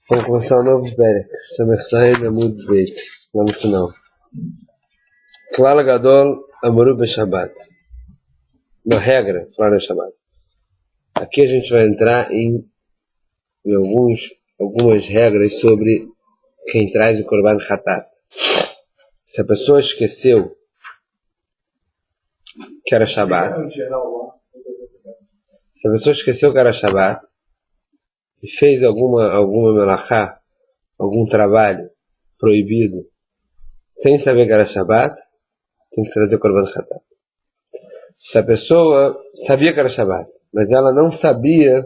Vamos começar um novo Perek. Samersain Amud Beit. Lá no final. Klal Gadol Amoru Beshabbat. Uma regra, falar no Shabbat. Aqui a gente vai entrar em algumas regras sobre quem traz o Korban Hatat. Se a pessoa esqueceu que era Shabbat, e fez alguma melachá, algum trabalho proibido, sem saber que era Shabbat, tem que trazer o Korban Hatat. Se a pessoa sabia que era Shabbat, mas ela não sabia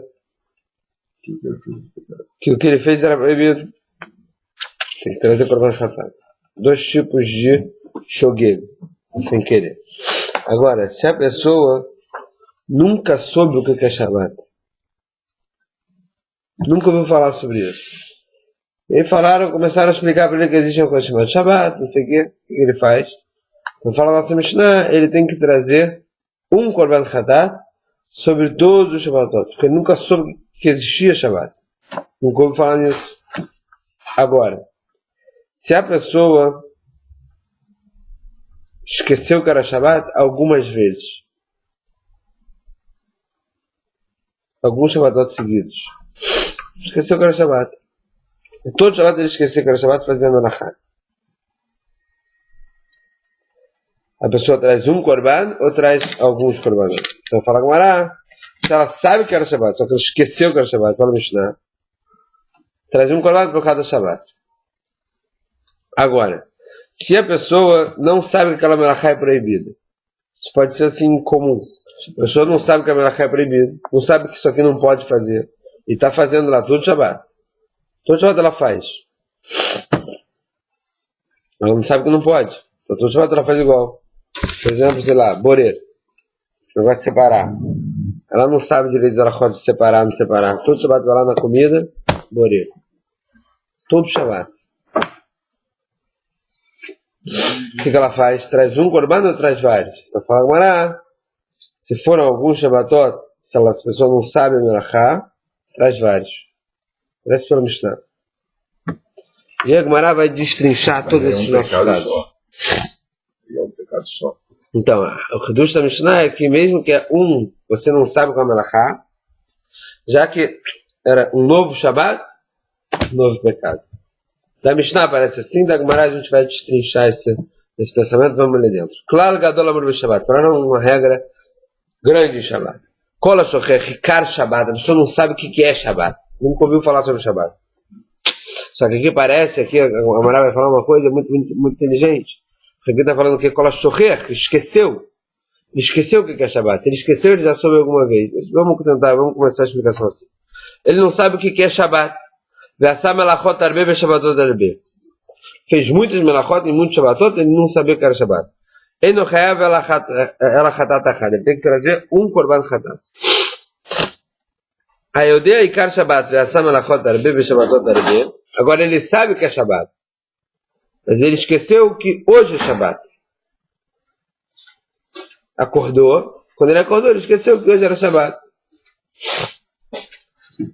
que o que ele fez era proibido, tem que trazer o Korban Hatat. Dois tipos de shogeg, sem querer. Agora, se a pessoa nunca soube o que é Shabbat, nunca ouviu falar sobre isso, e começaram a explicar para ele que existe uma coisa chamada Shabbat, não sei o que ele faz. Então fala nossa Mishnah, ele tem que trazer um Korban Hatat sobre todos os Shabbatot, porque ele nunca soube que existia Shabbat, nunca ouviu falar nisso. Agora, se a pessoa esqueceu que era Shabbat algumas vezes, alguns Shabbatot seguidos, esqueceu que era Shabbat, e todo Shabbat ele esqueceu que era Shabbat, fazendo melachá, a pessoa traz um Korban ou traz alguns Korbanot? Então fala Gemara, se ela sabe que era Shabbat, só que ela esqueceu que era Shabbat, fala Mishnah, traz um Korban por cada Shabbat. Agora, se a pessoa não sabe que aquela melachá é proibida, isso pode ser assim comum. A pessoa não sabe que a melachá é proibida, não sabe que isso aqui não pode fazer, e está fazendo lá todo Shabbat. Todo Shabbat ela faz. Ela não sabe que não pode. Então todo Shabbat ela faz igual. Por exemplo, sei lá, borer. Negócio de separar. Ela não sabe direito se ela pode separar ou não separar. Todo Shabbat vai lá na comida, borer. Todo Shabbat. O que ela faz? Traz um Korban ou traz vários? Então fala Gemara, se foram alguns Shabbatot, se a pessoa não sabe a melachá, traz vários. Parece pelo Mishnah. E a Gemara vai destrinchar todos esses nossos dados. É um pecado só. Então, o Hidush da Mishnah é que mesmo que você não sabe qual é a melachá, já que era um novo Shabbat, novo pecado. Da Mishnah parece assim, da Gemara a gente vai destrinchar esse pensamento, vamos ler dentro. Klal Gadol Amor B'Shabbat, para não uma regra grande em Shabbat. Kola Shocher, Rikar Shabbat, a pessoa não sabe o que é Shabbat, nunca ouviu falar sobre Shabbat. Só que aqui parece, a Gemara vai falar uma coisa muito inteligente. Aqui está falando que Kola Shocher, esqueceu. Ele esqueceu o que é Shabbat. Se ele esqueceu, ele já soube alguma vez. Vamos começar a explicação assim. Ele não sabe o que é Shabbat. Fez muitos melachot e muitos Shabbatot, ele não sabia que era Shabbat. Ele tem que trazer um Korban Hatat. Agora ele sabe que é Shabbat, mas ele esqueceu que hoje é Shabbat. Quando ele acordou, ele esqueceu que hoje era Shabbat.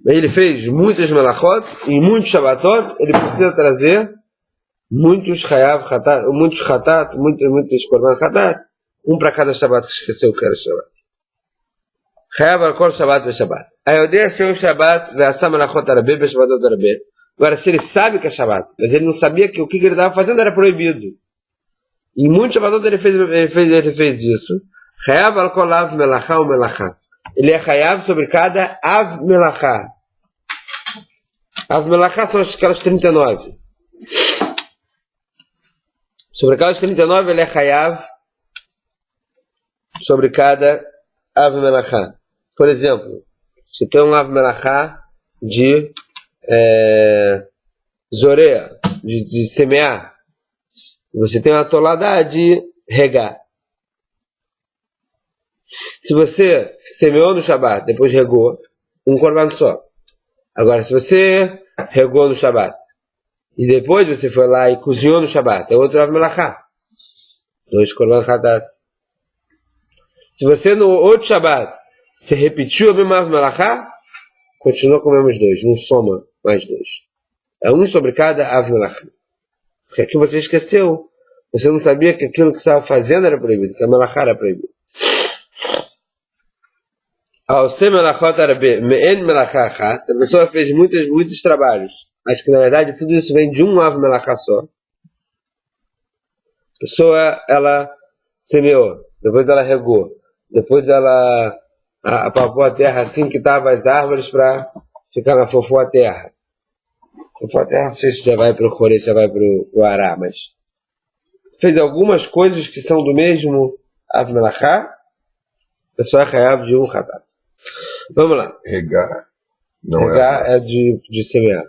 Ele fez muitos melachot e muitos Shabbatot, ele precisa trazer muitos Hayav Hatat, muitos Korban Hatat, um para cada Shabbat que esqueceu que era Shabbat. Hayav al kol Shabbat ve Shabbat. Ayodea seu Shabbat ve asa melachot arbe ve Shabbatot arbe. Agora, se ele sabe que é Shabbat, mas ele não sabia que o que ele estava fazendo era proibido, em muitos Shabbatot ele fez isso. Hayav al kol av melachá ou melachá. Ele é Hayav sobre cada Av Melachá. Av Melachá são aquelas 39. Sobre aquelas 39 ele é Hayav sobre cada Av Melachá. Por exemplo, se tem um Av Melachá de Zoreia, de semear, você tem uma tolada de regar. Se você semeou no Shabbat, depois regou, um Korban só. Agora, se você regou no Shabbat, e depois você foi lá e cozinhou no Shabbat, é outro Av Melachá. 2 Korban Hatat. Se você no outro Shabbat, se repetiu o mesmo Av Melachá, continua com os mesmos 2, não soma mais 2. É um sobre cada Av Melachá. Porque aqui você esqueceu. Você não sabia que aquilo que você estava fazendo era proibido, que a Melachá era proibido. Ao ser Melachot Arbe, Me'en Melachá Achat, a pessoa fez muitos trabalhos. Mas que na verdade tudo isso vem de um Av Melachá só. A pessoa, ela semeou, depois ela regou, depois ela apavou a terra assim que estavam as árvores para ficar na fofó a terra. Fofó a terra, não sei se já vai para o Corê, já vai para o Ará, mas fez algumas coisas que são do mesmo Av Melachá, a pessoa é Hayav de um Hatat. Vamos lá. Regar. Não regar é de semear.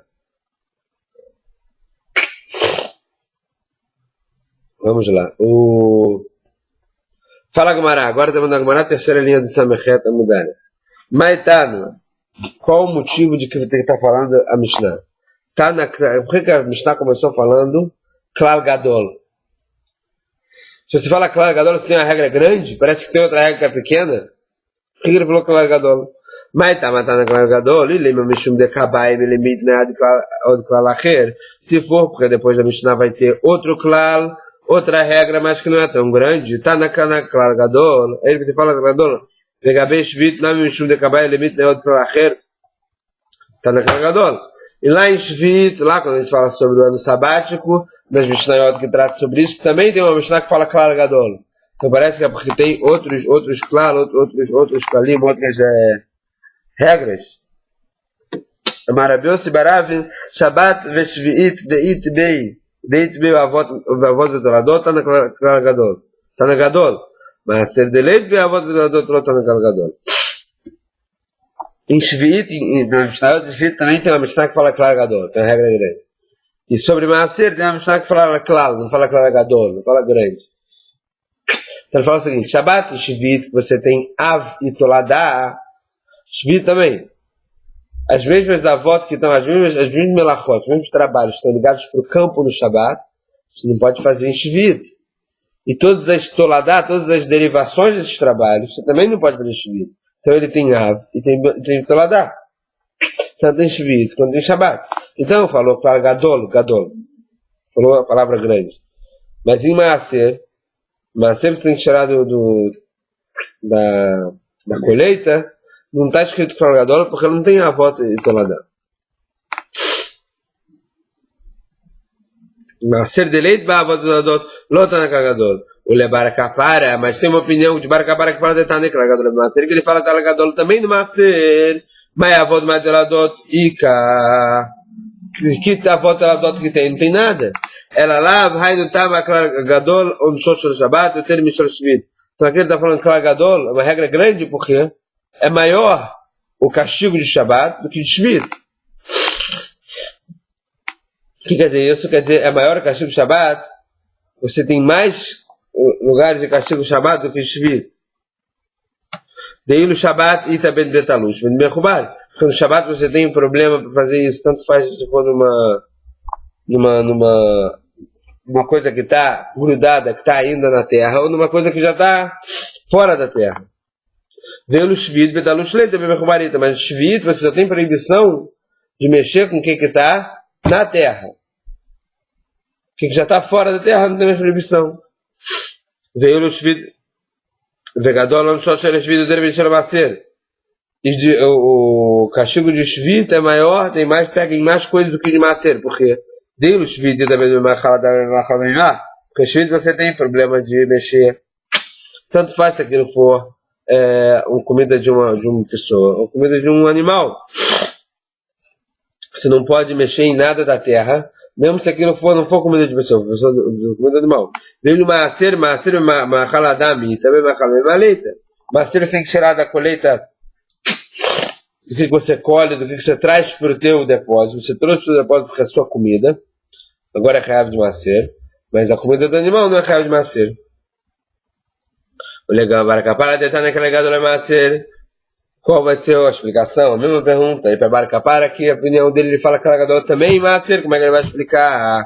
Vamos lá. Fala Gumará. Agora estamos na Gumará, terceira linha do Samechet Amudana. Maitano. Qual o motivo de que você tem que estar falando a Mishnah? Por que a Mishnah começou falando Klal Gadol? Se você fala Klal Gadol, você tem uma regra grande? Parece que tem outra regra que é pequena? Por que ele falou Klal Gadol? Maitama tá na Klal Gadol. E lembra Mishum de Kabai, Melemit, Nead Klal Acher. Se for, porque depois da Mishnah vai ter outro Klal, outra regra, mas que não é tão grande. Tá na Klal Gadol. Aí você fala Klal Gadol. Vegabe Shvit, Nami Mishum de Kabai, Melemit, Nead Klal Acher. Tá na Klal Gadol. E lá em Shvit, lá quando a gente fala sobre o ano sabático, nas Mishnayot que tratam sobre isso, também tem uma Mishnah que fala Klal Gadol. Então parece que é porque tem outros Klal, outros Klalim, outras regras. Maravilhoso Baravin, Shabbat Veshviit Deit Bei. Deit Bei Avot Vetoladot, tá na Klal Gadol. Tá na Gadol. Mas ser Deleit Bei Avot Vetoladot, tá na Klal Gadol. Em Shviit, na Mishnayot de Shviit também tem uma Mishnah que fala Klal Gadol, tem uma regra grande. E sobre Maaser tem uma Mishnah que fala Klal, não fala Klal Gadol, não fala grande. Então ele fala o seguinte, Shabbat e Shvit, que você tem Av e Toladá, Shvit também. As mesmas avós que estão, as mesmas melachot, os mesmos trabalhos que estão ligados para o campo no Shabbat, você não pode fazer em Shvit. E todas as Toladá, todas as derivações desses trabalhos, você também não pode fazer em Shvit. Então ele tem Av e tem Toladá. Tanto em Shvit quanto em Shabbat. Então falou para Gadol. Falou a palavra grande. Mas em Maaser você tem que tirar da colheita, não está escrito Klal Gadol porque não tem avot e Toladá. Maaser deleit ba'avot Toladot, lota na Klal Gadol. O Lebar Kapara, mas tem uma opinião de Bar Kapara que fala de Tane Klal Gadol Maaser, que ele fala Klal Gadol também no Maaser. Mas avot Toladot Ika. Que avot Toladot que tem? Não tem nada. Ela lá, vai no Tama Klal Gadol, onde Shoshor Shabbat, o termo Mishor Shvit. Então aqui ele está falando Klal Gadol, é uma regra grande porque é maior o castigo de Shabbat do que de Shvit. O que quer dizer isso? Quer dizer, é maior o castigo de Shabbat, você tem mais lugares de castigo de Shabbat do que de Shvit. Deilo Shabbat Ita Ben Betalush, Ben Bechubal. Porque no Shabbat você tem um problema para fazer isso, tanto faz se for numa coisa que está grudada, que está ainda na terra, ou numa coisa que já está fora da terra. Veio o Shvit, Betalush Leita, Bebechubarita, mas Shvit você só tem proibição de mexer com o que está na terra. O que já está fora da terra não tem mais proibição. Veio o Shvit, Vegadol, não só ser Shvit, o castigo de Shvit é maior, pega em mais coisas do que de Maaser, porque Deilo Shvit também no porque Shvit você tem problema de mexer. Tanto faz se aquilo for uma comida de uma pessoa, ou comida de um animal. Você não pode mexer em nada da terra, mesmo se aquilo não for comida de pessoa, comida de animal. Deilo Maaser, Machaladami, também Machaladami, Maaser tem que tirar da colheita do que você colhe, do que você traz para o teu depósito. Você trouxe para o depósito porque é a sua comida. Agora é Hayav de Maaser. Mas a comida do animal não é Hayav de Maaser. O legal, Baracapara, detalhe naquele legado do Maaser. Qual vai ser a explicação? A mesma pergunta. E para Baracapara, aqui a opinião dele, ele fala que Gadol também em Maaser. Como é que ele vai explicar?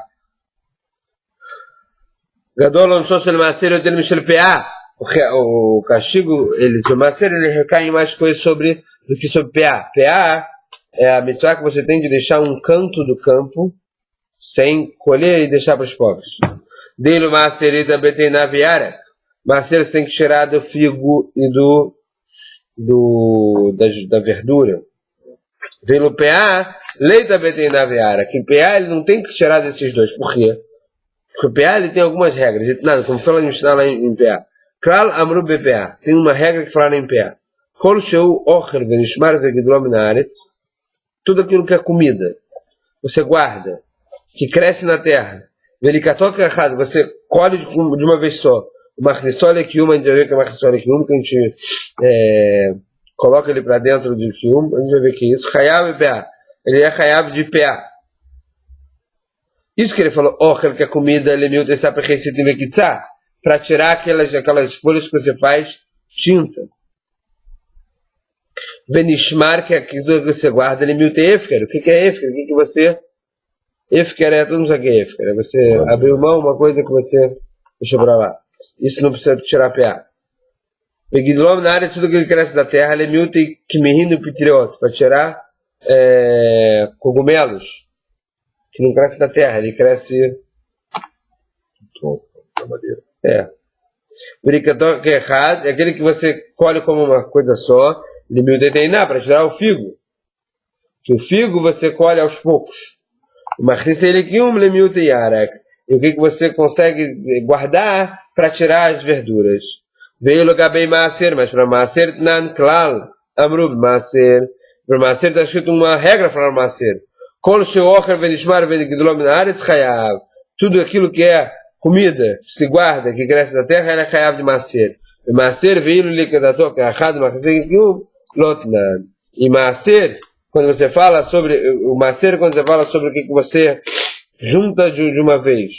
Gadol não só sobre Maaser, eu tenho Michel P.A. O castigo, sobre Maaser, ele recai em mais coisas do que sobre PA. PA é a mitzvah que você tem de deixar um canto do campo sem colher e deixar para os pobres. Dele macerita betenaviara. Macer você tem que tirar do figo e da verdura. Velo PA, leita betenaviara. Que PA ele não tem que tirar desses dois. Por quê? Porque o PA ele tem algumas regras. Nada, como fala lá em PA. Klal amru BPA. Tem uma regra que fala em PA. Kol sheu ocher venishmar vegidlom naaretz. Tudo aquilo que é comida. Você guarda. Que cresce na terra. Velikatot kachad. Você colhe de uma vez só. Uma rissole que uma, a gente vai ver que é uma rissole que uma, que a gente coloca ele para dentro de kium, a gente vai ver que é isso. Chayav e PA. Ele é chayav de PA. Isso que ele falou, que a comida, ele me utiliza para para tirar aquelas folhas que você faz tinta. Benishmar, que é aquilo que você guarda, ele me utiliza efker. O que é efker? O que você... Efker todo mundo sabe o que é efker. É você abrir mão uma coisa que você deixou para lá. Isso não precisa tirar PA. Begidlom na área, tudo que cresce da terra, ele me utiliza que me rindo pitriot, para tirar cogumelos. Que não cresce da terra, ele cresce da madeira. Bricator que é errado, é aquele que você colhe como uma coisa só, ele me detém para tirar o figo. Que o figo você colhe aos poucos. Mas ele que e o que você consegue guardar para tirar as verduras. Veio lugar bem macer, mas para macer nan klal amrub macer. Para macer está escrito uma regra para macer. Tudo aquilo que é comida, se guarda, que cresce na terra, ela é chayav de macer. E macer veio liquedator, que é achado, lotnan. E macer, quando você fala sobre o macer, quando você fala sobre o que você junta de uma vez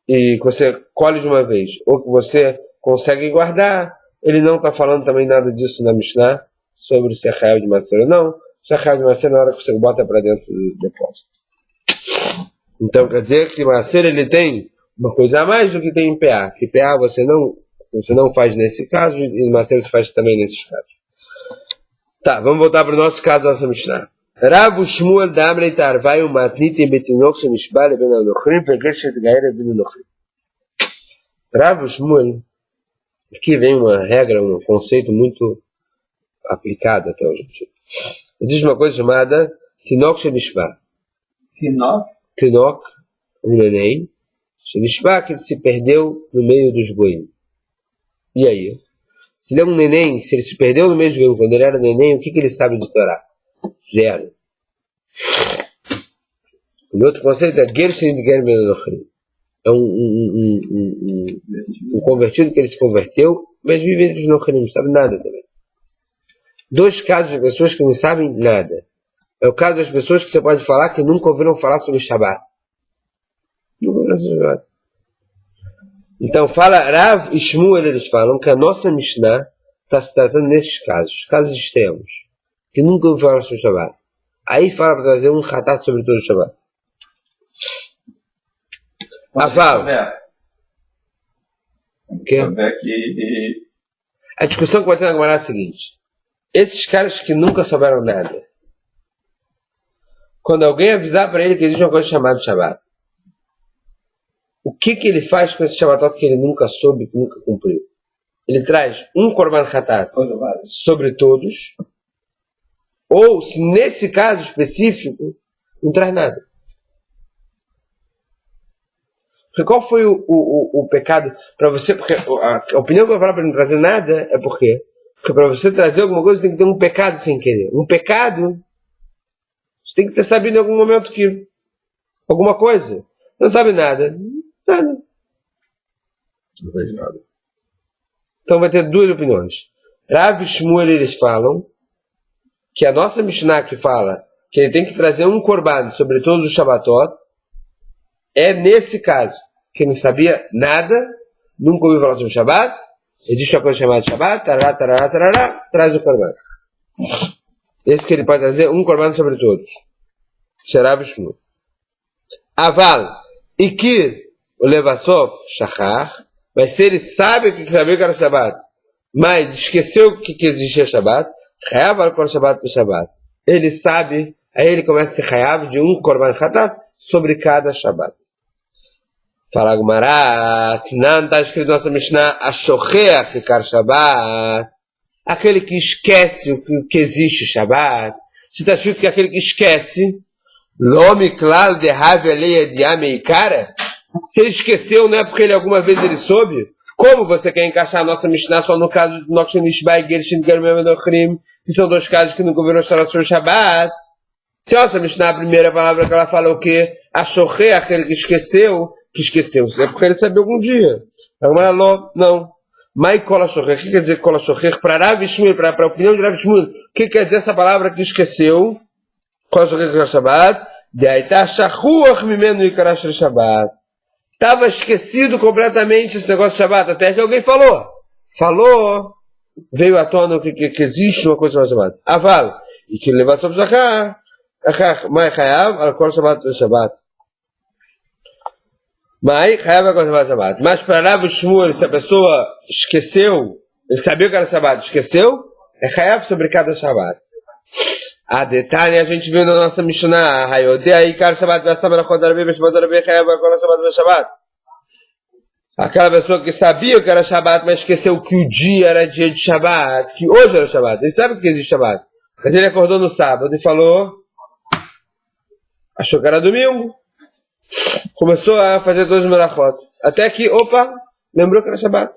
e que você colhe de uma vez, ou que você consegue guardar, ele não está falando também nada disso na Mishnah, sobre se é chayav de macer ou não. Se é chayav de macer na hora que você bota para dentro do depósito. Então quer dizer que macer ele tem uma coisa a mais do que tem em PA. Que PA você não faz nesse caso e macer você faz também nesses casos. Tá, vamos voltar para o nosso caso, nossa Mishnah. Rav Shmuel da Amrei Tarvai o Matniti Betinok Shenishba Leben Anochrim Pegeshet Gaera Ben Anochrim. Rav Shmuel, aqui vem uma regra, um conceito muito aplicado até hoje. Existe uma coisa chamada Tinok Shenishba. Tinok, um neném. Shenishba, que se perdeu no meio dos goim. E aí? Se ele é um neném, se ele se perdeu no meio dos goim quando ele era neném, o que ele sabe de Torá? Zero. O outro conceito é Gershin de Gerben Anochrim. É um convertido que ele se converteu, mas vive entre os Nochrim, não sabe nada também. Dois casos de pessoas que não sabem nada. É o caso das pessoas que você pode falar que nunca ouviram falar sobre Shabbat. Nunca ouviram sobre Shabbat. Então fala Rav e Shmuel, eles falam que a nossa Mishnah está se tratando nesses casos extremos, que nunca ouviram falar sobre Shabbat. Aí fala para trazer um ratat sobre todo o Shabbat. Aval. A discussão que vai ter na Gemara é a seguinte. Esses caras que nunca souberam nada, quando alguém avisar para ele que existe uma coisa chamada Shabbat, o que ele faz com esse Shabbatot que ele nunca soube, que nunca cumpriu? Ele traz um Korban Hatat sobre todos, ou, se nesse caso específico, não traz nada. Porque qual foi o pecado para você? Porque a opinião que eu vou falar para não trazer nada é porque para você trazer alguma coisa tem que ter um pecado sem querer. Um pecado, você tem que ter sabido em algum momento que alguma coisa. Não sabe nada. Nada. Não fez nada. Então vai ter duas opiniões. Rav e Shmuel, eles falam que a nossa Mishnah que fala que ele tem que trazer um korban sobre todos os Shabbatot é nesse caso, que não sabia nada, nunca ouviu falar sobre Shabbat, existe uma coisa chamada Shabbat, tarará, traz o korban. Esse que ele pode trazer um korban sobre todos. Rav e Shmuel. Aval, Ikir, o Levassov, Shachar, mas se ele sabe que sabia que era Shabbat, mas esqueceu que existia Shabbat, Chayav al Kol Shabbat para Shabbat. Ele sabe, aí ele começa a ser Chayav de um Korban Hatat sobre cada Shabbat. Fala Gumará, que não está escrito na nossa Mishnah, Ashocheach Ikar Shabbat, aquele que esquece que existe Shabbat. Se está escrito que aquele que esquece, Lome Klal de Haveleia de Ameikara, se ele esqueceu, não é porque alguma vez ele soube. Como você quer encaixar a nossa Mishnah só no caso de Nokshin Ishbai e Gershin Germem Enochrim, que são dois casos que nunca viram história sobre Shabbat? Se a nossa Mishnah, a primeira palavra que ela fala o quê? Ashoche, aquele que esqueceu, é porque ele sabia algum dia. Não. Mai Kol Ashoche, o que quer dizer Kol Ashoche? Para Rav Shmuel, para a opinião de Rav Shmuel, o que quer dizer essa palavra que esqueceu? Kol Ashoche Ikar Shabbat, de Aita Shachuach Mimenu Ikar Shabbat. Estava esquecido completamente esse negócio de Shabbat, até que alguém falou, veio à tona que existe uma coisa chamada Shabbat. Aval, e que leva sobre Zachar, Mai Chayav, Al-Kol Shabbat Shabbat. Mai Chayav, Al-Kol Shabbat. Mas para Rav Shmuel, se a pessoa esqueceu, ele sabia que era Shabbat, esqueceu, é Chayav sobre cada Shabbat. A detalhe a gente viu na nossa Mishnah, Hayodea Ikar Shabbat Vasamara Chodarabe Beshbadarabe Chayav Al-Kol Shabbat Shabbat. Aquela pessoa que sabia que era Shabbat, mas esqueceu que o dia era dia de Shabbat, que hoje era Shabbat. Ele sabe que existe Shabbat. Mas ele acordou no sábado e falou, achou que era domingo. Começou a fazer todos os melachot. Até que, lembrou que era Shabbat.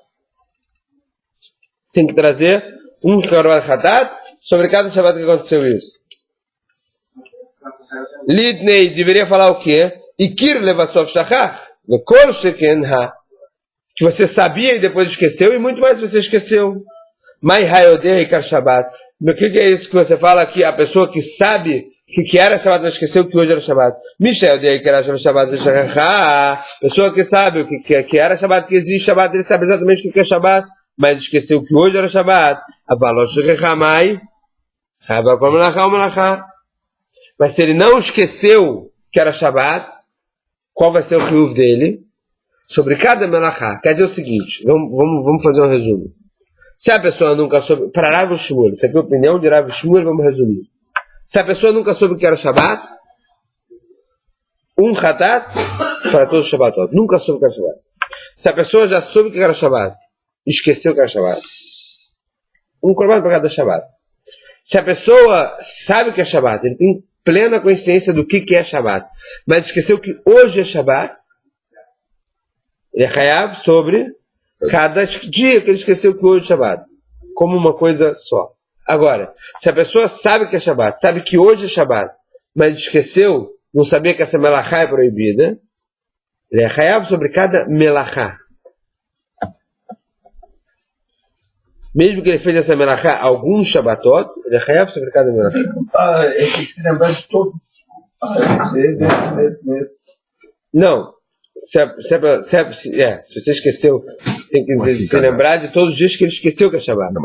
Tem que trazer um Karban Hatat sobre cada Shabbat que aconteceu isso. Lidnei deveria falar o quê? Ikir levasov shachach, lekol sheken ha. Que você sabia e depois esqueceu, e muito mais você esqueceu. Mai hayodei ikar Shabbat. O que é isso que você fala aqui? A pessoa que sabe que era Shabbat, mas esqueceu que hoje era Shabbat. Mishayodei ikar Shabbat shachach. Pessoa que sabe que era Shabbat, que existe Shabbat, ele sabe exatamente o que é Shabbat, mas esqueceu que hoje era Shabbat. Avalosh shechachamai. Mas se ele não esqueceu que era Shabbat, qual vai ser o riuv dele? Sobre cada melachá. Quer dizer o seguinte, vamos fazer um resumo. Se a pessoa nunca soube, para Rav Shmuel, isso aqui é a opinião de Rav Shmuel, vamos resumir. Se a pessoa nunca soube que era Shabbat, um Hatat para todos os Shabbatot. Nunca soube que era Shabbat. Se a pessoa já soube que era Shabbat, esqueceu que era Shabbat, um Korban para cada Shabbat. Se a pessoa sabe que é Shabbat, ele tem plena consciência do que é Shabbat, mas esqueceu que hoje é Shabbat, ele é Hayav sobre cada dia que ele esqueceu que hoje é Shabbat, como uma coisa só. Agora, se a pessoa sabe que é Shabbat, sabe que hoje é Shabbat, mas esqueceu, não sabia que essa melachá é proibida, ele é Hayav sobre cada melachá. Mesmo que ele fez essa melachá alguns Shabbatot, ele é Hayav sobre cada melachá. Ele tem que se lembrar de todos. Não. Se você esqueceu, tem que se lembrar de todos os dias que ele esqueceu que é Shabbat. Não,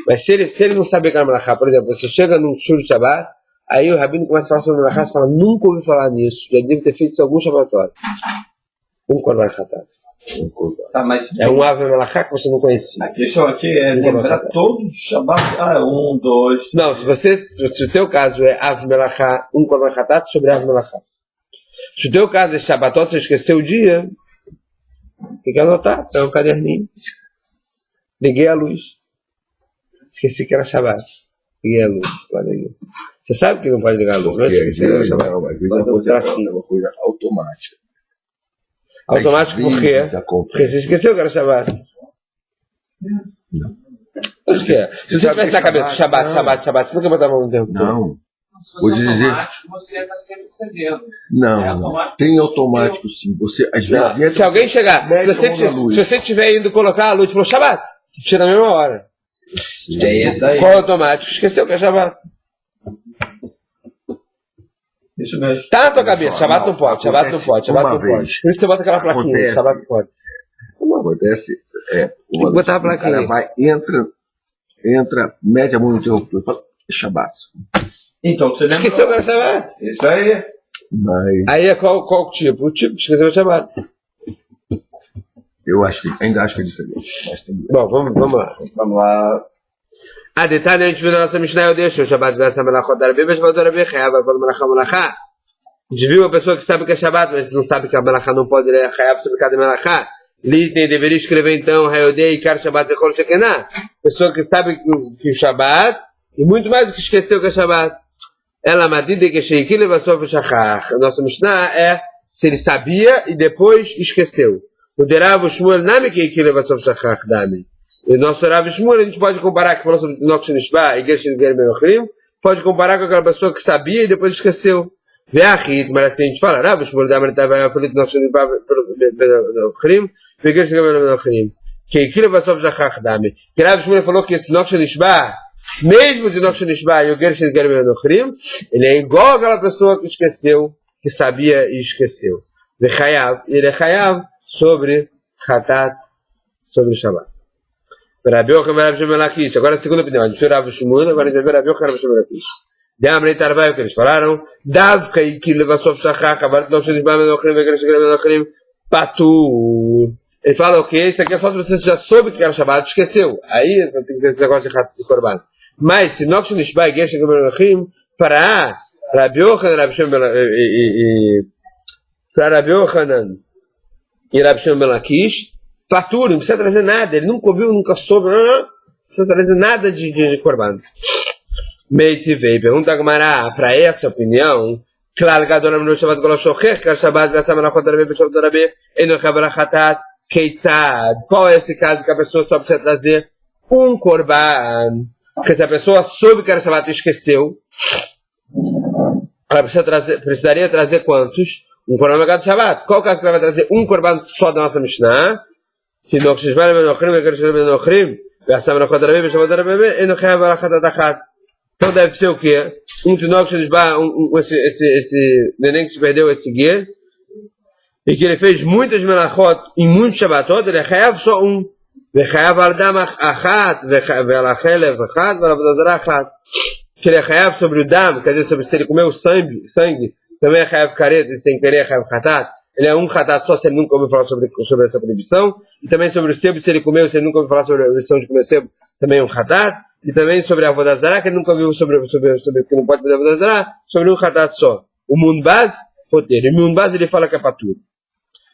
mas se ele não sabe que é melachá, por exemplo, você chega num shur de Shabbat, aí o rabino começa a falar sobre melachá, você fala, nunca ouvi falar nisso, já deve ter feito isso algum Shabbatot. Um Korban Hatat. Tá, mas é um Ave Melachá que você não conhecia. A questão aqui é lembrar todos os Shabbat. 1, 2. Não, se o teu caso é Ave Melachá, um Korban Hatat sobre Ave Melachá. Se o teu caso é Shabbatot, você esqueceu o dia, tem que anotar, pega um caderninho. Liguei a luz. Esqueci que era Shabbat. Liguei a luz. Olha aí. Você sabe que não pode ligar a luz, não é? Esqueci que era Shabbat. É uma coisa automática. Automático por quê? Porque você esqueceu que era Shabbat. Não. Acho que é. Se você tivesse na cabeça Shabbat, você nunca botava um tempo. Não. Vou dizer. Automático, você está sempre cedendo. Não. Tem automático sim. Você, às vezes, se alguém chegar, se você estiver indo colocar a luz e falou Shabbat, tira na mesma hora. É isso aí. Qual automático? Esqueceu que é Shabbat. Isso mesmo. Tá na tua cabeça, Shabbat não pode, Shabbat não pode, Shabbat não pode. Por isso você bota aquela plaquinha, Shabbat não pode. Como acontece, tem que botar a plaquinha. O cara vai, entra, mete a mão no interruptor e fala, é Shabbat. Então você lembra? Esqueceu que era Shabbat. Isso aí. Mas aí é qual tipo? O tipo, esqueceu o Shabbat. Eu ainda acho que é diferente. Bom, vamos lá. Vamos lá. A detalhe, a gente viu na nossa Mishnah, eu deixo o Shabbat dessa melachot darabim, mas vou darabim, reava, quando melachá. viu a pessoa que sabe que é Shabbat, mas não sabe que a Melachá não pode ler Hayav sobre cada Melachá. Litem deveria escrever então Hayodei Ikar Shabbat Echol Shekenah. Pessoa que sabe que o Shabbat, e muito mais do que esqueceu que é Shabbat. Ela Madide que Sheikil Levasof Shachar. A nossa Mishnah é se ele sabia e depois esqueceu. O Derav Shmuel Nami que Ikil Levasof Shachar Dami. E o nosso Rav Shmuel a gente pode comparar que falou sobre Nokshin Ishba e Geshin Ger Menochrim, pode comparar com aquela pessoa que sabia e depois esqueceu. Veachit, mas assim a gente fala, Rav Shmuel Dami estava falando Nokshin Ishba Menochrim, e Geshin Ger Menochrim. Que Ikil Levasof Shachar Dami. Que Rav Shmuel falou que esse Nokshin Ishba, mesmo de Nokshin Ishba e o Geshin Ger Menochrim, ele é igual àquela pessoa que esqueceu, que sabia e esqueceu. Ele é Chayav sobre Hatat, sobre Shabbat. Rabi Yochanan e Rabi Shimon ben Lakish. Agora a segunda opinião. A gente viu Rabi Shmuel, agora a gente vai ver Rabi Yochanan e Rabi Shimon ben Lakish. De'amrei tarvai, o que eles falaram? Davka e que levasof shachach, avarat nokshin ishba menochrim, vegresh grem menochrim, patur. Ele fala o quê? Isso aqui é só se você já soube que era Shabbat, esqueceu. Aí tem que ter esse negócio de korban. Mas se nokshin ishba e gersh grem menochrim, para Rabi Yochanan e Rabi Shimon ben Lakish, para Rabi Yochanan e Rabi Shimon ben Lakish, Patur, não precisa trazer nada, ele nunca ouviu, nunca soube, não precisa trazer nada de korban. Meiti veio, pergunta a Gemara, para essa opinião, claro, Gadol no Shabbat Goloshocher, que a Shabbat já sabe na conta da Bíblia, Shabbat da Bíblia, e no Chabrachatat, Keitzad. Qual é esse caso que a pessoa só precisa trazer um korban? Porque se a pessoa soube que era Shabbat e esqueceu, ela precisaria trazer quantos? Um korban no de Shabbat. Qual o caso que ela vai trazer um korban só da nossa Mishnah? Se não estiver menochrim, eu quero estiver menochrim, versão na conta da Bíblia, Shabbat da Bíblia, e no Chabrachatat. Então deve ser o quê? Um Tinoch Shishba, esse neném que se perdeu, esse guia, e que ele fez muitas melachot em muitos Shabbatot, ele é chayav só um. Vechayav al-dam achat, ve'al-achelev achat, ve'al-avdazara achat. Que ele é chayav sobre o dam, quer dizer, sobre se ele comeu sangue, também é chayav karet, e sem querer é chayav chatat. Ele é um chatat só se ele nunca ouviu falar sobre essa proibição. E também sobre o sebo, se ele comeu, se ele nunca ouviu falar sobre a proibição de comer sebo, também é um chatat. E também sobre a Avodazara, que ele nunca viu sobre que não pode fazer Avodazara, sobre um Hatat só. O Mundbaz, roteiro. E o Mundbaz ele fala que é patur.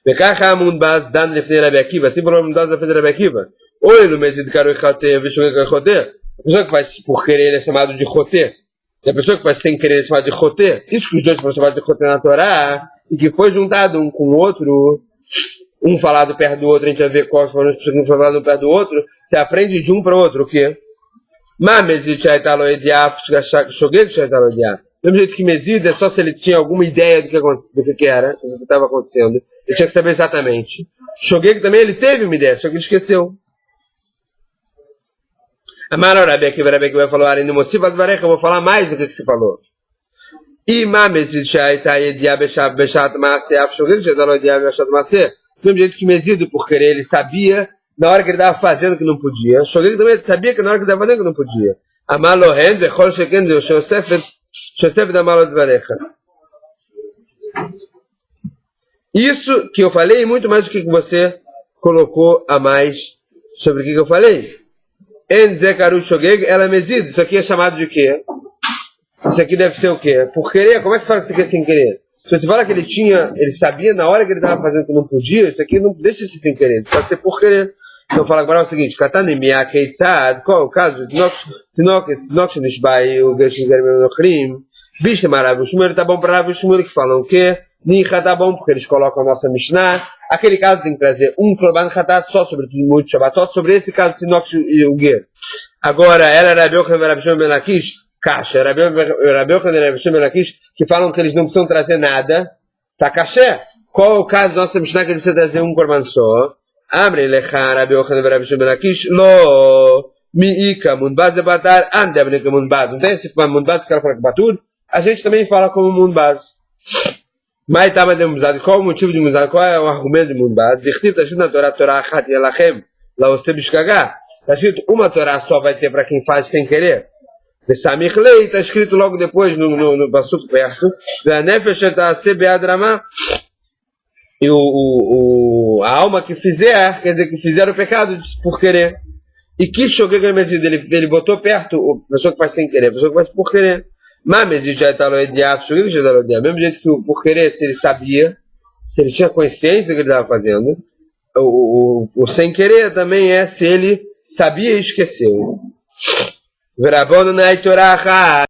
Vekacha Mundbaz, dan lefnei Rabi Akiva. Assim falou o Mundbaz da frente de Rabi Akiva. Oi, no mês de Karo Echater, Vishogek Echoter. A pessoa que faz por querer ele é chamado de Choter. E a pessoa que faz sem querer ele é chamado de Choter. Isso que os dois foram chamados de Choter na Torá, e que foi juntado um com o outro, um falado perto do outro, a gente vai ver quais foram as pessoas que falaram um perto do outro, se aprende de um para o outro, o quê? Mesmo jeito que Mezid é só se ele tinha alguma ideia do que era, do que estava acontecendo. Ele tinha que saber exatamente. Shogeg também ele teve uma ideia, só que ele esqueceu. Amaro Rabi Akiva vai falar, eu vou falar mais do que se falou. E do mesmo jeito que Mezid, por querer, ele sabia na hora que ele estava fazendo que não podia. Shogeg também sabia que na hora que ele estava fazendo que não podia. Amalohen, vechol sheken, Shosef da Malot Varecha. Isso que eu falei, muito mais do que você colocou a mais sobre o que eu falei. En Zekaru Shogeg, ela Mezid. Isso aqui é chamado de quê? Isso aqui deve ser o quê? Por querer? Como é que você fala que isso aqui é sem querer? Se você fala que ele sabia na hora que ele estava fazendo que não podia, isso aqui não deixa de ser sem querer. Isso pode ser por querer. Então fala agora o seguinte, Katanimia Keitzad, qual é o caso de Nokshin Ishbai, o Geshin Ger Menochrim, Bicha Marav Shmuel, tá bom para Rav Shmuel que falam o quê? Nicha tá bom, porque eles colocam a nossa Mishnah. Aquele caso tem que trazer um Korban Hatat só sobre muito Shabbatot, sobre esse caso de Nokshin e o Ger. Agora, ela era Rabi Yochanan e Rabi Shimon ben Lakish, Kasha, Rabi Yochanan e Rabi Shimon ben Lakish, que falam que eles não precisam trazer nada, tá Kasha. Qual é o caso da nossa Mishnah que eles precisam trazer um Korban só? Abre lecha Rabi Yochanan e Rabi Shimon ben Lakish, lo miika mundbaz de batar, ande abneika mundbaz. Não tem esse mundbaz que ela fala que batur? A gente também fala como mundbaz. Mas tá de mundbaz. Qual o motivo de mundbaz? Qual é o argumento de mundbaz? Está escrito na Torá, Torá achat yelachem, lá você bishkagá. Está escrito uma Torá só vai ter para quem faz sem querer. De Samich Lei, está escrito logo depois no Pasuk perto. Da Nefesh eta sebead ramah. E a alma que fizer, quer dizer, que fizer o pecado por querer. E que Shogeg ele botou perto a pessoa que faz sem querer, a pessoa que faz por querer. Mesmo jeito que por querer, se ele sabia, se ele tinha consciência do que ele estava fazendo, o sem querer também é se ele sabia e esqueceu.